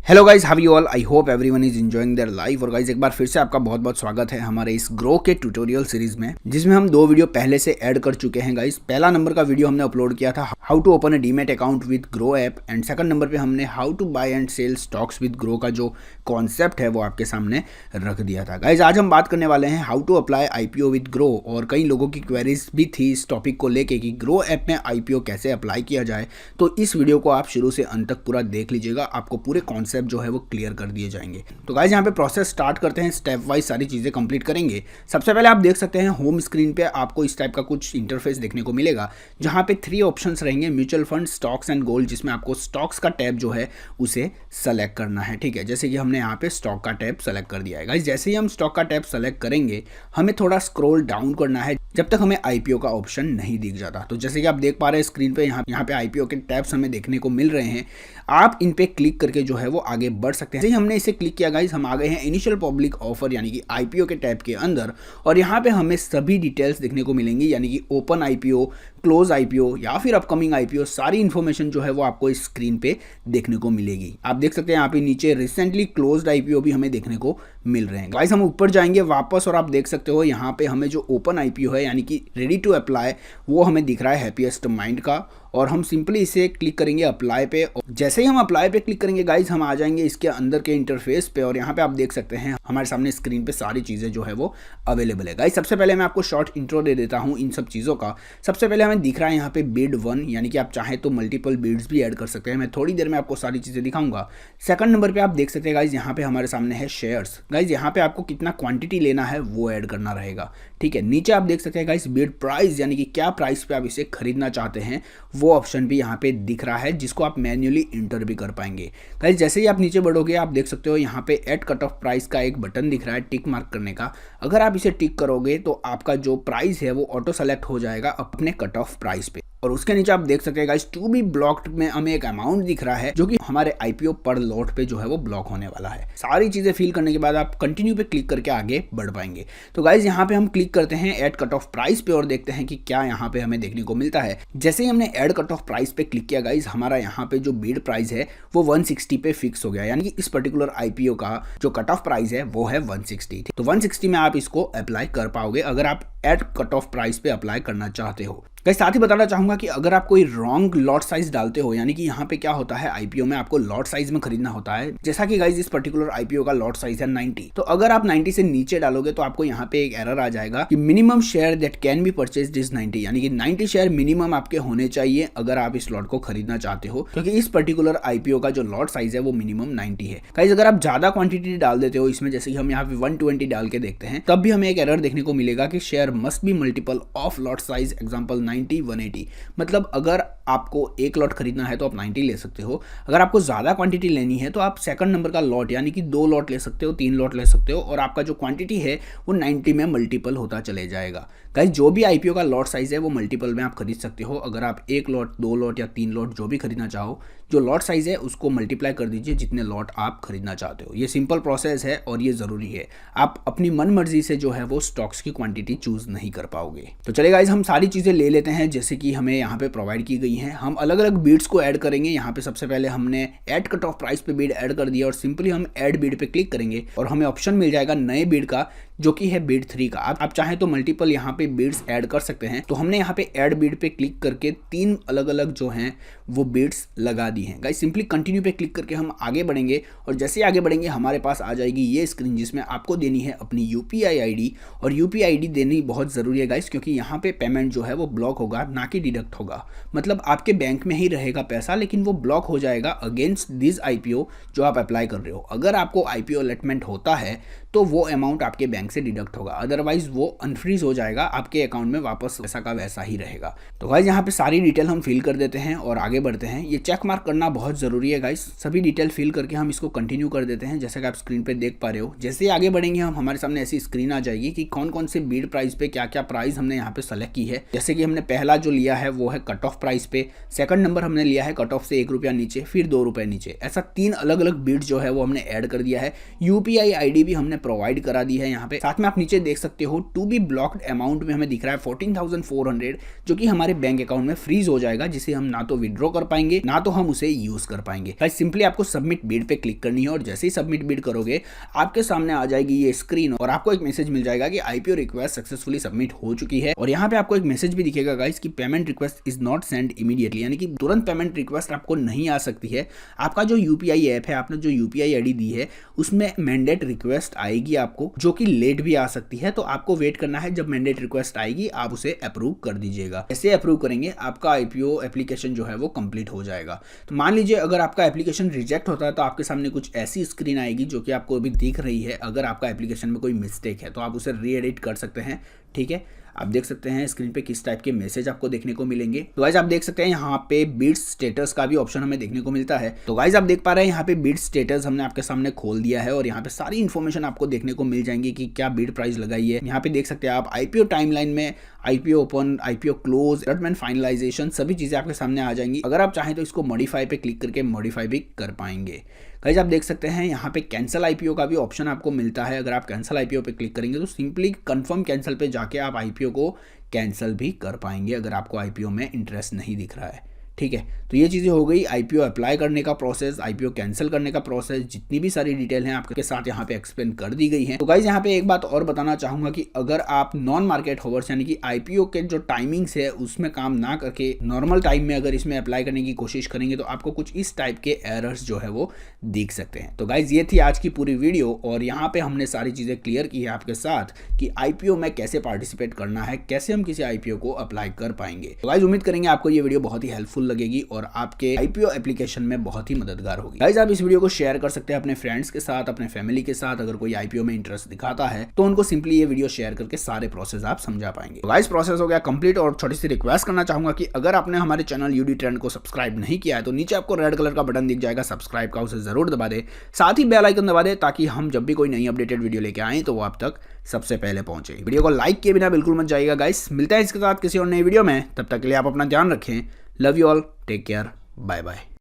Hello guys, how you all. I hope everyone is enjoying their life. और guys एक बार फिर से आपका बहुत बहुत स्वागत है हमारे इस ग्रो के ट्यूटोरियल सीरीज में, जिसमें हम दो वीडियो पहले से ऐड कर चुके हैं गाइज। पहला नंबर का वीडियो हमने अपलोड किया था how to open a demat account with Groww app, and second number पे हमने how to buy and sell stocks with Groww का जो कॉन्सेप्ट है वो आपके सामने रख दिया था। गाइज आज हम बात करने वाले हैं how to apply IPO with Groww. और कई लोगों की क्वेरीज भी थी इस टॉपिक को लेके कि ग्रो ऐप में IPO कैसे अप्लाई किया जाए। तो इस वीडियो को आप शुरू से अंत तक पूरा देख लीजिएगा, आपको पूरे कॉन्सेप्ट जो है वो क्लियर कर दिए जाएंगे। तो गाइस यहाँ पे प्रोसेस स्टार्ट करते हैं, स्टेप वाइज सारी चीज़ें कंप्लीट करेंगे। सबसे पहले आप देख सकते हैं होम स्क्रीन पे आपको इस टाइप का कुछ इंटरफेस देखने को मिलेगा, जहाँ पे 3 ऑप्शंस रहेंगे, mutual fund, stocks and gold, जिसमें आपको स्टॉक्स का टैब जो है उसे सेलेक्ट करना है। ठीक है, जैसे कि हमने यहाँ पे स्टॉक का टैब सेलेक्ट कर दिया है। गाइस जैसे ही हम स्टॉक का टैब सेलेक्ट करेंगे, हमें थोड़ा स्क्रॉल डाउन करना है जब तक हमें IPO का ऑप्शन नहीं दिख जाता। तो जैसे कि आप देख पा रहे हैं स्क्रीन पे, यहाँ पे IPO के टैब्स हमें देखने को मिल रहे हैं। आप इन पे क्लिक करके जो है वो आगे बढ़ सकते हैं। जैसे ही हमने इसे क्लिक किया गाइस, हम आ गए हैं इनिशियल पब्लिक ऑफर यानी कि IPO के टैब के अंदर, और यहाँ पे हमें सभी डिटेल्स देखने को मिलेंगी, यानी कि ओपन IPO, क्लोज IPO या फिर अपकमिंग IPO, सारी इन्फॉर्मेशन जो है वो आपको इस स्क्रीन पे देखने को मिलेगी। आप देख सकते हैं यहाँ पे नीचे रिसेंटली क्लोज्ड IPO भी हमें देखने को मिल रहे हैं। गाइस हम ऊपर जाएंगे वापस, और आप देख सकते हो यहाँ पे हमें जो ओपन IPO है यानी कि रेडी टू अप्लाई, वो हमें दिख रहा है हैप्पीएस्ट माइंड का, और हम सिंपली इसे क्लिक करेंगे अप्लाई पे। और जैसे ही हम अप्लाई पे क्लिक करेंगे गाइज, हम आ जाएंगे इसके अंदर के इंटरफेस पे, और यहाँ पे आप देख सकते हैं हमारे सामने स्क्रीन पे सारी चीज़ें जो है वो अवेलेबल है। गाइज सबसे पहले मैं आपको शॉर्ट इंट्रो दे देता हूँ इन सब चीज़ों का। सबसे पहले हमें दिख रहा है यहाँ पे बिड 1, यानी कि आप चाहें तो मल्टीपल बिड्स भी ऐड कर सकते हैं। मैं थोड़ी देर में आपको सारी चीज़ें दिखाऊंगा। सेकंड नंबर पे आप देख सकते हैं गाइज, यहाँ पे हमारे सामने है शेयर्स। गाइज यहाँ पे आपको कितना क्वांटिटी लेना है वो ऐड करना रहेगा। ठीक है, नीचे आप देख सकते हैं गाइज बिड प्राइस, यानी कि क्या प्राइस पे आप इसे खरीदना चाहते हैं, वो ऑप्शन भी यहाँ पे दिख रहा है, जिसको आप मैन्युअली इंटर भी कर पाएंगे। गाइस जैसे ही आप नीचे बढ़ोगे, आप देख सकते हो यहाँ पे ऐड कट ऑफ प्राइस का एक बटन दिख रहा है टिक मार्क करने का। अगर आप इसे टिक करोगे तो आपका जो प्राइस है वो ऑटो सेलेक्ट हो जाएगा अपने कट ऑफ प्राइस पे। और उसके नीचे आप देख सकते हैं गाइस टू बी ब्लॉक्ड में हमें एक अमाउंट दिख रहा है, जो कि हमारे IPO पर लॉट पे जो है वो ब्लॉक होने वाला है। सारी चीजें फिल करने के बाद आप कंटिन्यू पे क्लिक करके आगे बढ़ पाएंगे। तो गाइस यहाँ पे हम क्लिक करते हैं ऐड कट ऑफ प्राइस पे, और देखते हैं कि क्या यहाँ पे हमें देखने को मिलता है। जैसे ही हमने ऐड कट ऑफ प्राइस पे क्लिक किया गाइस, हमारा यहाँ पे जो बिड प्राइस है वो 160 पे फिक्स हो गया, यानी कि इस पर्टिकुलर IPO का जो कट ऑफ प्राइस है वो है 160। तो 160 में आप इसको अप्लाई कर पाओगे अगर आप ऐड कट ऑफ प्राइस पे अप्लाई करना चाहते हो। गाइस साथ ही बताना चाहूंगा कि अगर आप कोई रॉन्ग लॉट साइज डालते हो, यानी कि यहाँ पे क्या होता है IPO में आपको लॉट साइज में खरीदना होता है। जैसा कि गाइस इस पर्टिकुलर IPO का लॉट साइज है 90, तो अगर आप 90 से नीचे डालोगे तो आपको यहाँ पे एक एरर आ जाएगा कि minimum share that can be purchased is 90, यानी कि 90 शेयर मिनिमम आपके होने चाहिए अगर आप इस लॉट को खरीदना चाहते हो, क्योंकि इस पर्टिकुलर IPO का जो लॉट साइज है वो मिनिमम 90 है। गाइस अगर आप ज्यादा क्वांटिटी डाल देते हो इसमें, जैसे कि हम यहाँ पे 120 डाल के देखते हैं, तब भी हमें एक एरर देखने को मिलेगा कि share must be multiple of lot size, example 90, 180। मतलब अगर आपको एक लॉट खरीदना है तो आप 90 ले सकते हो। अगर आपको ज़्यादा क्वांटिटी लेनी है तो आप सेकंड नंबर का लॉट यानी कि 2 लॉट ले सकते हो, 3 लॉट ले सकते हो, और आपका जो क्वांटिटी है वो 90 में मल्टीपल होता चले जाएगा। गाइस जो भी IPO का लॉट साइज है वो मल्टीपल में आप खरीद सकते हो। अगर आप 1 लॉट, 2 लॉट या 3 लॉट जो भी खरीदना चाहो, जो लॉट साइज है उसको मल्टीप्लाई कर दीजिए जितने लॉट आप खरीदना चाहते हो। ये सिंपल प्रोसेस है और ये ज़रूरी है। आप अपनी मन मर्जी से जो है वो स्टॉक्स की क्वांटिटी चूज नहीं कर पाओगे। तो चलिए गाइस हम सारी चीज़ें ले लेते हैं जैसे कि हमें यहाँ पे प्रोवाइड की गई हैं। हम अलग अलग बीड्स को ऐड करेंगे। यहाँ पे सबसे पहले हमने ऐड कट ऑफ प्राइस पे बीड ऐड कर दिया, और सिंपली हम ऐड बीड पे क्लिक करेंगे और हमें ऑप्शन मिल जाएगा नए बीड का, जो कि है बीड 3 का। आप चाहें तो मल्टीपल यहाँ पे बीड्स ऐड कर सकते हैं। तो हमने यहाँ पे ऐड बीड पे क्लिक करके 3 अलग अलग जो हैं वो बीड्स लगा दी हैं। गाइस सिंपली कंटिन्यू पे क्लिक करके हम आगे बढ़ेंगे, और जैसे आगे बढ़ेंगे हमारे पास आ जाएगी ये स्क्रीन, जिसमें आपको देनी है अपनी UPI ID। और UPI ID देनी बहुत ज़रूरी है गाइस, क्योंकि यहाँ पे पेमेंट जो है वो ब्लॉक होगा, ना कि डिडक्ट होगा। मतलब आपके बैंक में ही रहेगा पैसा, लेकिन वो ब्लॉक हो जाएगा अगेंस्ट दिस IPO जो आप अप्लाई कर रहे हो। अगर आपको IPO अलॉटमेंट होता है तो वो अमाउंट आपके बैंक से डिडक्ट होगा, अदरवाइज वो अनफ्रीज हो जाएगा, आपके अकाउंट में वापस वैसा का वैसा ही रहेगा। तो गाइस यहाँ पे सारी डिटेल हम फिल कर देते हैं और आगे बढ़ते हैं। ये चेक मार्क करना बहुत ज़रूरी है गाइस। सभी डिटेल फिल करके हम इसको कंटिन्यू कर देते हैं, जैसा कि आप स्क्रीन पे देख पा रहे हो। जैसे ही आगे बढ़ेंगे हम, हमारे सामने ऐसी स्क्रीन आ जाएगी कि कौन कौन से बीड प्राइस पे क्या क्या प्राइस हमने यहाँ पे सेलेक्ट की है। जैसे कि हमने पहला जो लिया है वो है कट ऑफ प्राइस पे, सेकंड नंबर हमने लिया है कट ऑफ से 1 रुपया नीचे, फिर 2 रुपये नीचे। ऐसा 3 अलग अलग बीड्स जो है वो हमने ऐड कर दिया है। UPI ID भी हमने प्रोवाइड करा दी है यहाँ पे, साथ में आप नीचे देख सकते हो टू बी ब्लॉक्ड अमाउंट में हमें दिख रहा है 14,400, जो कि हमारे बैंक अकाउंट में फ्रीज हो जाएगा, जिसे हम ना तो विड्रॉ कर पाएंगे ना तो हम उसे यूज कर पाएंगे। गाइस सिंपली आपको सबमिट बिड पे क्लिक करनी है और जैसे ही सबमिट बिड करोगे आपके सामने आ जाएगी ये स्क्रीन और आपको एक मैसेज मिल जाएगा कि आईपीओ रिक्वेस्ट सक्सेसफुली सबमिट हो चुकी है। और यहाँ पे आपको एक मैसेज भी दिखेगा गाइस कि payment request is not send immediately, यानी कि तुरंत पेमेंट रिक्वेस्ट आपको नहीं आ सकती है। आपका जो यूपीआई ऐप है, आपने जो यूपीआई आईडी दी है उसमें मैंडेट रिक्वेस्ट आएगी आपको, जो कि लेट भी आ सकती है। तो आपको वेट करना है, जब मैंडेट रिक्वेस्ट आएगी आप उसे अप्रूव कर दीजिएगा। ऐसे अप्रूव करेंगे आपका आईपीओ एप्लीकेशन जो है वो कंप्लीट हो जाएगा। तो मान लीजिए अगर आपका एप्लीकेशन रिजेक्ट होता है तो आपके सामने कुछ ऐसी स्क्रीन आएगी जो कि आपको अभी दिख रही है। अगर आपका एप्लीकेशन में कोई मिस्टेक है तो आप उसे री एडिट कर सकते हैं। ठीक है, आप देख सकते हैं स्क्रीन पे किस टाइप के मैसेज आपको देखने को मिलेंगे। तो गाइस आप देख सकते हैं यहाँ पे बीट स्टेटस का भी ऑप्शन हमें देखने को मिलता है। तो गाइस आप देख पा रहे हैं यहाँ पे बीट स्टेटस हमने आपके सामने खोल दिया है और यहाँ पे सारी इन्फॉर्मेशन आपको देखने को मिल जाएंगी कि क्या बीट प्राइस लगाई है। यहाँ पे देख सकते हैं आप आईपीओ टाइमलाइन में IPO open, IPO close, allotment finalisation, सभी चीजें आपके सामने आ जाएंगी। अगर आप चाहें तो इसको मॉडिफाई पे क्लिक करके मॉडिफाई भी कर पाएंगे। गाइस आप देख सकते हैं यहाँ पे कैंसिल आईपीओ का भी ऑप्शन आपको मिलता है। अगर आप कैंसिल आईपीओ पे क्लिक करेंगे तो सिंपली कंफर्म कैंसिल पे जाके आप आईपीओ को कैंसिल भी कर पाएंगे अगर आपको आईपीओ में इंटरेस्ट नहीं दिख रहा है। ठीक है, तो ये चीज़ें हो गई आईपीओ अप्लाई करने का प्रोसेस, आईपीओ कैंसिल करने का प्रोसेस, जितनी भी सारी डिटेल हैं आपके साथ यहाँ पे एक्सप्लेन कर दी गई हैं। तो गाइज यहाँ पे एक बात और बताना चाहूंगा कि अगर आप नॉन मार्केट होवर्स यानी कि आईपीओ के जो टाइमिंग्स है उसमें काम ना करके नॉर्मल टाइम में अगर इसमें अप्लाई करने की कोशिश करेंगे तो आपको कुछ इस टाइप के एरर्स जो है वो दिख सकते हैं। तो गाइज ये थी आज की पूरी वीडियो और यहाँ पे हमने सारी चीज़ें क्लियर की है आपके साथ कि आईपीओ में कैसे पार्टिसिपेट करना है, कैसे हम किसी आईपीओ को अप्लाई कर पाएंगे। तो गाइज उम्मीद करेंगे आपको ये वीडियो बहुत ही हेल्पफुल लगेगी और आपके आईपीओ एप्लीकेशन में बहुत ही मददगार होगी। गाइस आप इस वीडियो को शेयर कर सकते हैं अपने फ्रेंड्स के साथ, अपने फैमिली के साथ। अगर कोई आईपीओ में इंटरेस्ट दिखाता है तो उनको सिंपली ये वीडियो शेयर करके सारे प्रोसेस आप समझा पाएंगे। तो गाइस प्रोसेस हो गया कंप्लीट और छोटी सी रिक्वेस्ट करना चाहूंगा कि अगर आपने हमारे चैनल यूडी ट्रेंड को सब्सक्राइब नहीं किया है तो नीचे आपको रेड कलर का बटन दिख जाएगा सब्सक्राइब का, उसे जरूर दबा दे। साथ ही बेल आइकन दबा दे ताकि हम जब भी कोई नई अपडेटेड वीडियो लेके आए तो वो आप तक सबसे पहले पहुंचे। वीडियो को लाइक किए बिना बिल्कुल मत जाइएगा गाइस। मिलते हैं इसके साथ किसी और नई वीडियो में, तब तक के लिए आप अपना ध्यान रखें। Love you all, take care, bye bye.